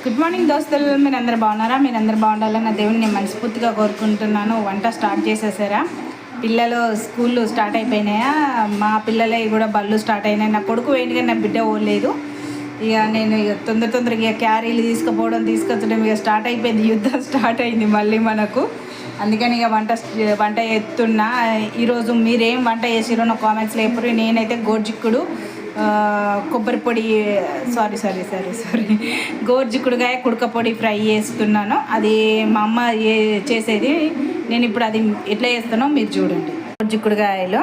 Good morning దోస్తులు, మీరందరూ బాగున్నారా? మీరందరూ బాగుండాలని నా దేవుని నేను మనస్ఫూర్తిగా కోరుకుంటున్నాను. వంట స్టార్ట్ చేసేసారా? పిల్లలు స్కూళ్ళు స్టార్ట్ అయిపోయినాయా? మా పిల్లలవి కూడా బళ్ళు స్టార్ట్ అయినాయి. నా కొడుకు వేడిగా నా బిడ్డ ఓడలేదు. ఇక నేను తొందరగా ఇక క్యారీలు తీసుకొచ్చడం ఇక స్టార్ట్ అయిపోయింది. యుద్ధం స్టార్ట్ అయింది మళ్ళీ మనకు. అందుకని ఇక వంట ఎత్తున్నా. ఈరోజు మీరేం వంట చేసిరో నా కామెంట్స్లో ఎప్పుడు. నేనైతే గోర్జిక్కుడు కొబ్బరి పొడి గోర్జిక్కుడుగాయ కుడక పొడి ఫ్రై చేస్తున్నాను. అది మా అమ్మ చేసేది. నేను ఇప్పుడు అది ఎట్లా చేస్తానో మీరు చూడండి. గోర్జిక్కుడుగాయలు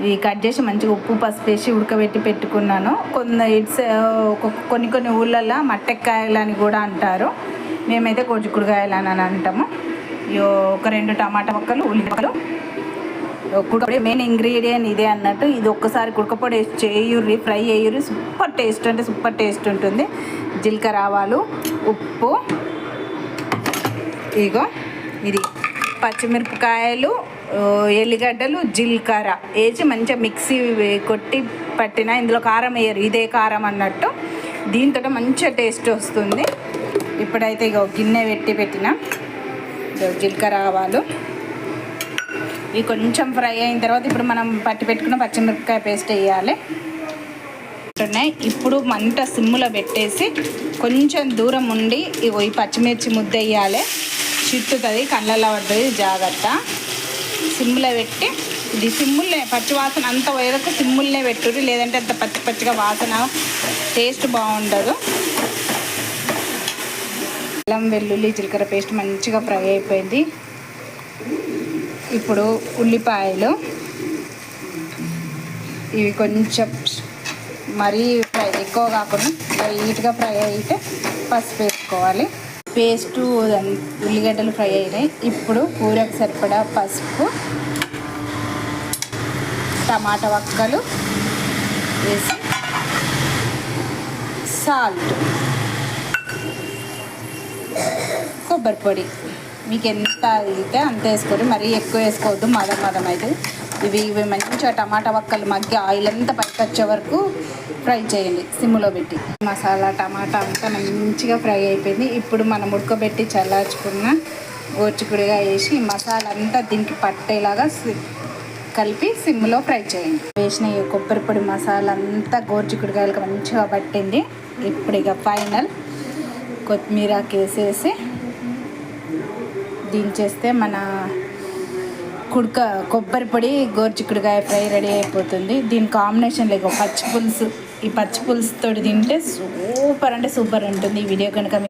ఇవి కట్ చేసి మంచిగా ఉప్పు పసుపు వేసి ఉడకబెట్టి పెట్టుకున్నాను. కొన్ని ఊళ్ళల్లో మట్టెక్కాయలు అని కూడా అంటారు. మేమైతే గోర్జిక్కుడుగాయలు అని అంటాము. ఒక 2 టమాటా ముక్కలు, ఉల్లిపాయలు, కుడకపొడి మెయిన్ ఇంగ్రీడియంట్ ఇదే అన్నట్టు. ఇది ఒక్కసారి కుడకపొడి వేసి చేయుర్రి, ఫ్రై చేయుర్రి. సూపర్ టేస్ట్ ఉంటుంది. జీలకర్ర, ఆవాలు, ఉప్పు, ఇగో ఇది పచ్చిమిరపకాయలు, ఎల్లిగడ్డలు, జీలకర్ర వేసి మంచిగా మిక్సీ కొట్టి పట్టిన. ఇందులో కారం వేయరు, ఇదే కారం అన్నట్టు. దీంతో మంచిగా టేస్ట్ వస్తుంది. ఇప్పుడైతే ఇక గిన్నె పెట్టిన జీలకర్ర, ఆవాలు ఇవి కొంచెం ఫ్రై అయిన తర్వాత ఇప్పుడు మనం పట్టి పెట్టుకున్న పచ్చిమిరపకాయ పేస్ట్ వేయాలి. ఇప్పుడు మంట సిమ్ములో పెట్టేసి కొంచెం దూరం ఉండి ఇగో ఈ పచ్చిమిర్చి ముద్ద వేయాలి. చిట్టుతుంది, కళ్ళల్లో పడుతుంది, జాగ్రత్త. సిమ్ములో పెట్టి ఇది సిమ్ముల్నే పచ్చి వాసన అంత వరకు సిమ్ముల్నే పెట్టుర్రి, లేదంటే అంత పచ్చిగా వాసన టేస్ట్ బాగుండదు. అల్లం వెల్లుల్లి జీలకర్ర పేస్ట్ మంచిగా ఫ్రై అయిపోయింది. ఇప్పుడు ఉల్లిపాయలు ఇవి కొంచెం మరీ ఎక్కువ కాకుండా లైట్గా ఫ్రై అయితే పసుపు వేసుకోవాలి. పేస్టు ఉల్లిగడ్డలు ఫ్రై అయినాయి. ఇప్పుడు కూరకు సరిపడా పసుపు, టమాటా వక్కలు వేసి సాల్ట్, కొబ్బరి పొడి మీకు ఎంత అయితే అంత వేసుకోండి. మరీ ఎక్కువ వేసుకోవద్దు, మదం అయితే. ఇవి మంచిగా టమాటా వక్కలు మగ్గి ఆయిల్ అంతా పైకి వచ్చే వరకు ఫ్రై చేయండి సిమ్లో పెట్టి. మసాలా టమాటా అంతా మంచిగా ఫ్రై అయిపోయింది. ఇప్పుడు మనం ఉడకబెట్టి చల్లార్చుకున్న గోర్చిక్కుడుగా వేసి మసాలా అంతా దీనికి పట్టేలాగా కలిపి సిమ్లో ఫ్రై చేయండి. వేసిన ఈ కొబ్బరి పొడి మసాలా అంతా గోర్చిక్కుడుగాయలకు మంచిగా పట్టింది. ఇప్పుడు ఇక ఫైనల్ కొత్తిమీర వేసేసి దించేస్తే మన కొబ్బరి పొడి గోర్చిక్కుడుగాయ ఫ్రై రెడీ అయిపోతుంది. దీని కాంబినేషన్ లేక పచ్చి పులుసు, ఈ పచ్చి పులుసుతో తింటే సూపర్ అంటే సూపర్ ఉంటుంది. ఈ వీడియో కనుక